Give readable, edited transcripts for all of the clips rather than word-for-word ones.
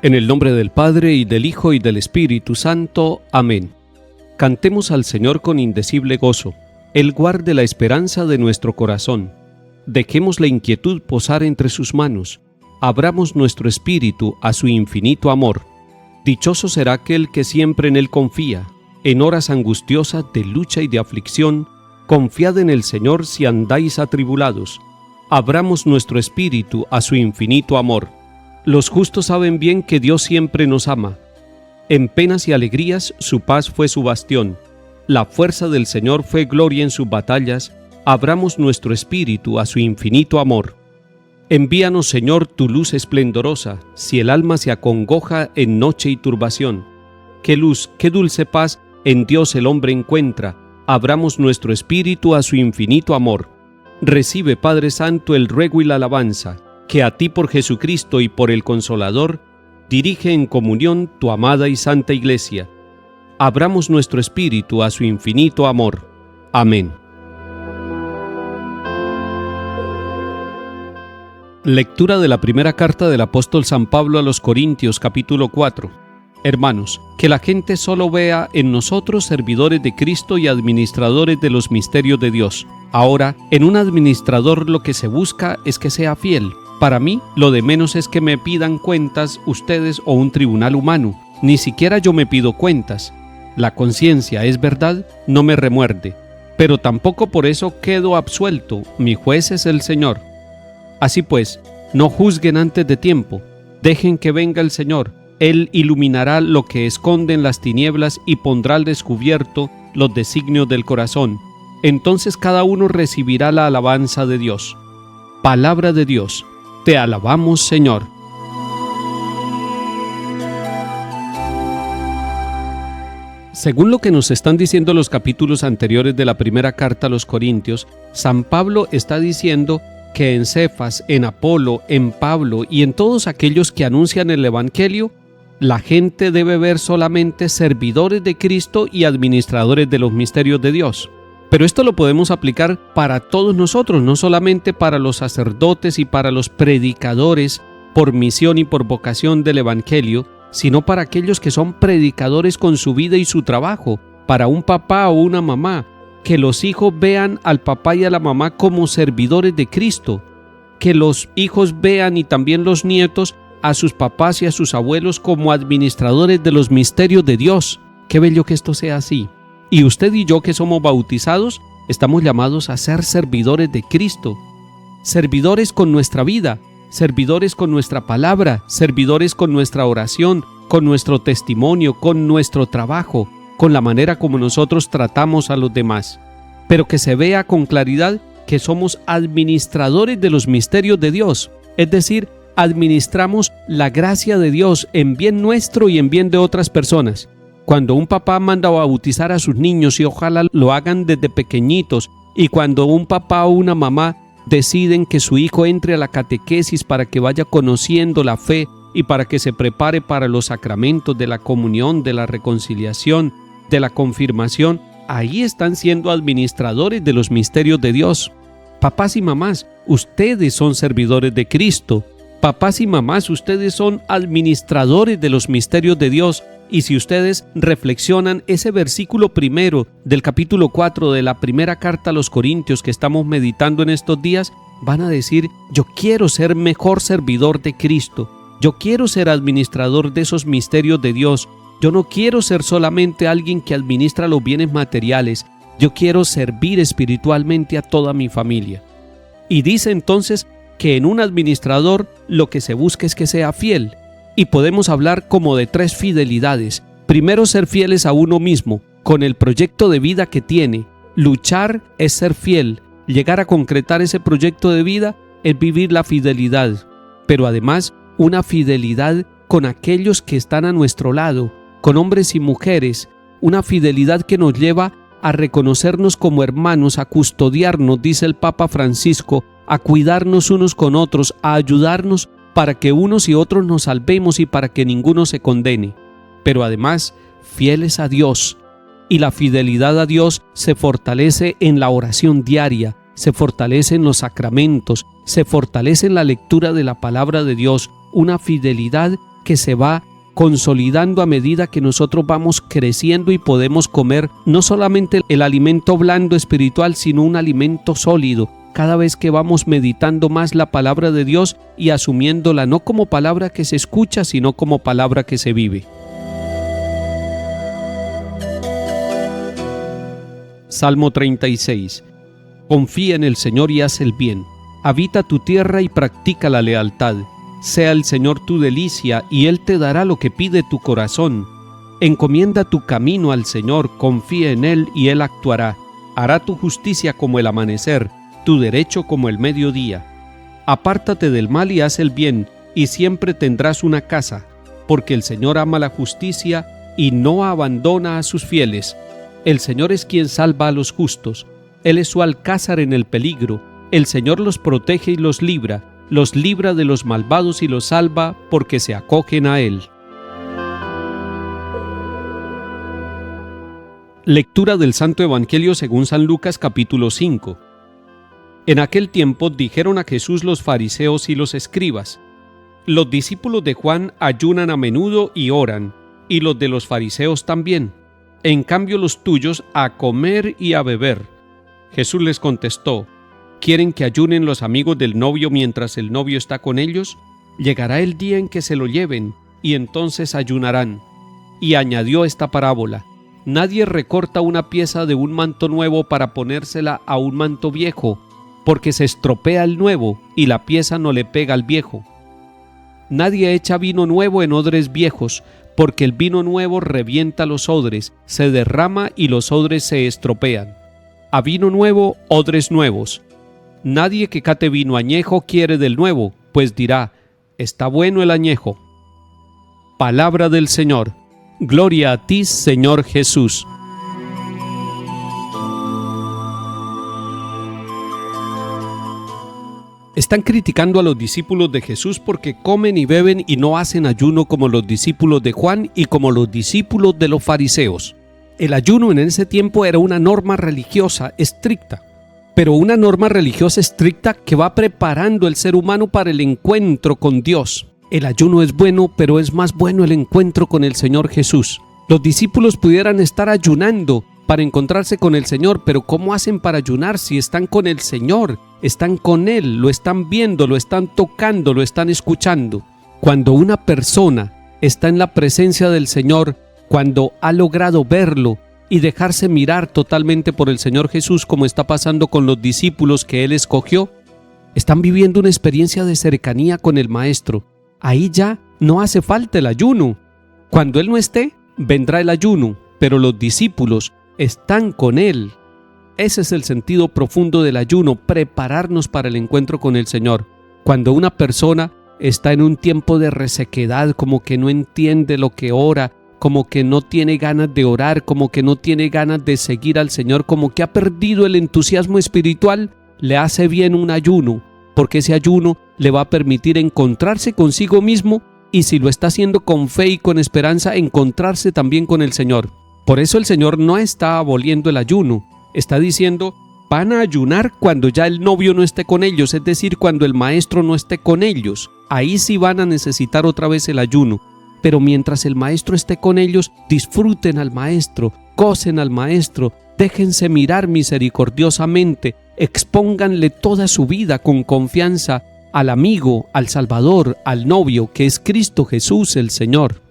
En el nombre del Padre, y del Hijo, y del Espíritu Santo. Amén. Cantemos al Señor con indecible gozo. Él guarde la esperanza de nuestro corazón. Dejemos la inquietud posar entre sus manos. Abramos nuestro espíritu a su infinito amor. Dichoso será aquel que siempre en Él confía. En horas angustiosas de lucha y de aflicción, confiad en el Señor si andáis atribulados. Abramos nuestro espíritu a su infinito amor. Los justos saben bien que Dios siempre nos ama. En penas y alegrías su paz fue su bastión. La fuerza del Señor fue gloria en sus batallas. Abramos nuestro espíritu a su infinito amor. Envíanos, Señor, tu luz esplendorosa, si el alma se acongoja en noche y turbación. Qué luz, qué dulce paz en Dios el hombre encuentra. Abramos nuestro espíritu a su infinito amor. Recibe, Padre Santo, el ruego y la alabanza, que a ti por Jesucristo y por el Consolador, dirige en comunión tu amada y santa Iglesia. Abramos nuestro espíritu a su infinito amor. Amén. Lectura de la primera carta del apóstol San Pablo a los Corintios, capítulo 4. Hermanos, que la gente solo vea en nosotros servidores de Cristo y administradores de los misterios de Dios. Ahora, en un administrador lo que se busca es que sea fiel. Para mí, lo de menos es que me pidan cuentas ustedes o un tribunal humano. Ni siquiera yo me pido cuentas. La conciencia, es verdad, no me remuerde. Pero tampoco por eso quedo absuelto. Mi juez es el Señor. Así pues, no juzguen antes de tiempo. Dejen que venga el Señor. Él iluminará lo que esconde en las tinieblas y pondrá al descubierto los designios del corazón. Entonces cada uno recibirá la alabanza de Dios. Palabra de Dios. Te alabamos, Señor. Según lo que nos están diciendo los capítulos anteriores de la primera carta a los Corintios, San Pablo está diciendo que en Cefas, en Apolo, en Pablo y en todos aquellos que anuncian el Evangelio, la gente debe ver solamente servidores de Cristo y administradores de los misterios de Dios. Pero esto lo podemos aplicar para todos nosotros, no solamente para los sacerdotes y para los predicadores por misión y por vocación del Evangelio, sino para aquellos que son predicadores con su vida y su trabajo, para un papá o una mamá, que los hijos vean al papá y a la mamá como servidores de Cristo, que los hijos vean y también los nietos a sus papás y a sus abuelos como administradores de los misterios de Dios. Qué bello que esto sea así. Y usted y yo que somos bautizados, estamos llamados a ser servidores de Cristo, servidores con nuestra vida, servidores con nuestra palabra, servidores con nuestra oración, con nuestro testimonio, con nuestro trabajo, con la manera como nosotros tratamos a los demás. Pero que se vea con claridad que somos administradores de los misterios de Dios, es decir, administramos la gracia de Dios en bien nuestro y en bien de otras personas. Cuando un papá manda a bautizar a sus niños y ojalá lo hagan desde pequeñitos, y cuando un papá o una mamá deciden que su hijo entre a la catequesis para que vaya conociendo la fe y para que se prepare para los sacramentos de la comunión, de la reconciliación, de la confirmación, ahí están siendo administradores de los misterios de Dios. Papás y mamás, ustedes son servidores de Cristo. Papás y mamás, ustedes son administradores de los misterios de Dios. Y si ustedes reflexionan ese versículo primero del capítulo 4 de la primera carta a los Corintios que estamos meditando en estos días, van a decir: yo quiero ser mejor servidor de Cristo, yo quiero ser administrador de esos misterios de Dios, yo no quiero ser solamente alguien que administra los bienes materiales, yo quiero servir espiritualmente a toda mi familia. Y dice entonces que en un administrador lo que se busca es que sea fiel. Y podemos hablar como de 3 fidelidades. Primero, ser fieles a uno mismo, con el proyecto de vida que tiene. Luchar es ser fiel. Llegar a concretar ese proyecto de vida es vivir la fidelidad. Pero además, una fidelidad con aquellos que están a nuestro lado, con hombres y mujeres. Una fidelidad que nos lleva a reconocernos como hermanos, a custodiarnos, dice el Papa Francisco, a cuidarnos unos con otros, a ayudarnos para que unos y otros nos salvemos y para que ninguno se condene. Pero además, fieles a Dios. Y la fidelidad a Dios se fortalece en la oración diaria, se fortalece en los sacramentos, se fortalece en la lectura de la palabra de Dios, una fidelidad que se va consolidando a medida que nosotros vamos creciendo y podemos comer no solamente el alimento blando espiritual, sino un alimento sólido, cada vez que vamos meditando más la palabra de Dios y asumiéndola no como palabra que se escucha, sino como palabra que se vive. Salmo 36. Confía en el Señor y haz el bien. Habita tu tierra y practica la lealtad. Sea el Señor tu delicia, y Él te dará lo que pide tu corazón. Encomienda tu camino al Señor, confía en Él y Él actuará. Hará tu justicia como el amanecer, tu derecho como el mediodía. Apártate del mal y haz el bien, y siempre tendrás una casa, porque el Señor ama la justicia y no abandona a sus fieles. El Señor es quien salva a los justos. Él es su alcázar en el peligro. El Señor los protege y los libra de los malvados y los salva porque se acogen a Él. Lectura del Santo Evangelio según San Lucas capítulo 5. En aquel tiempo dijeron a Jesús los fariseos y los escribas: los discípulos de Juan ayunan a menudo y oran, y los de los fariseos también. En cambio los tuyos a comer y a beber. Jesús les contestó: ¿quieren que ayunen los amigos del novio mientras el novio está con ellos? Llegará el día en que se lo lleven, y entonces ayunarán. Y añadió esta parábola: nadie recorta una pieza de un manto nuevo para ponérsela a un manto viejo, porque se estropea el nuevo, y la pieza no le pega al viejo. Nadie echa vino nuevo en odres viejos, porque el vino nuevo revienta los odres, se derrama y los odres se estropean. A vino nuevo, odres nuevos. Nadie que cate vino añejo quiere del nuevo, pues dirá: está bueno el añejo. Palabra del Señor. Gloria a ti, Señor Jesús. Están criticando a los discípulos de Jesús porque comen y beben y no hacen ayuno como los discípulos de Juan y como los discípulos de los fariseos. El ayuno en ese tiempo era una norma religiosa estricta, pero una norma religiosa estricta que va preparando al ser humano para el encuentro con Dios. El ayuno es bueno, pero es más bueno el encuentro con el Señor Jesús. Los discípulos pudieran estar ayunando para encontrarse con el Señor, pero ¿cómo hacen para ayunar si están con el Señor? Están con Él, lo están viendo, lo están tocando, lo están escuchando. Cuando una persona está en la presencia del Señor, cuando ha logrado verlo y dejarse mirar totalmente por el Señor Jesús, como está pasando con los discípulos que Él escogió, están viviendo una experiencia de cercanía con el Maestro. Ahí ya no hace falta el ayuno. Cuando Él no esté, vendrá el ayuno, pero los discípulos están con Él. Ese es el sentido profundo del ayuno, prepararnos para el encuentro con el Señor. Cuando una persona está en un tiempo de resequedad, como que no entiende lo que ora, como que no tiene ganas de orar, como que no tiene ganas de seguir al Señor, como que ha perdido el entusiasmo espiritual, le hace bien un ayuno, porque ese ayuno le va a permitir encontrarse consigo mismo y, si lo está haciendo con fe y con esperanza, encontrarse también con el Señor. Por eso el Señor no está aboliendo el ayuno, está diciendo: van a ayunar cuando ya el novio no esté con ellos, es decir, cuando el Maestro no esté con ellos. Ahí sí van a necesitar otra vez el ayuno. Pero mientras el Maestro esté con ellos, disfruten al Maestro, gocen al Maestro, déjense mirar misericordiosamente, expónganle toda su vida con confianza al amigo, al Salvador, al novio, que es Cristo Jesús el Señor.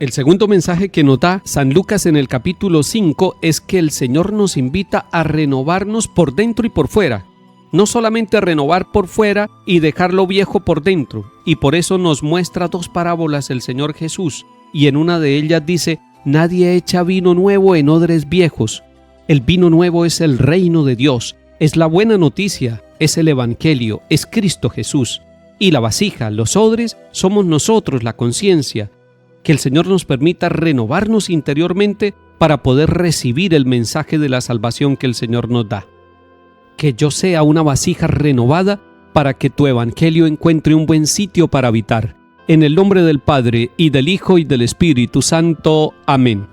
El segundo mensaje que nos da San Lucas en el capítulo 5 es que el Señor nos invita a renovarnos por dentro y por fuera. No solamente a renovar por fuera y dejar lo viejo por dentro. Y por eso nos muestra dos parábolas el Señor Jesús. Y en una de ellas dice: nadie echa vino nuevo en odres viejos. El vino nuevo es el reino de Dios, es la buena noticia, es el Evangelio, es Cristo Jesús. Y la vasija, los odres, somos nosotros, la conciencia. Que el Señor nos permita renovarnos interiormente para poder recibir el mensaje de la salvación que el Señor nos da. Que yo sea una vasija renovada para que tu Evangelio encuentre un buen sitio para habitar. En el nombre del Padre, y del Hijo, y del Espíritu Santo. Amén.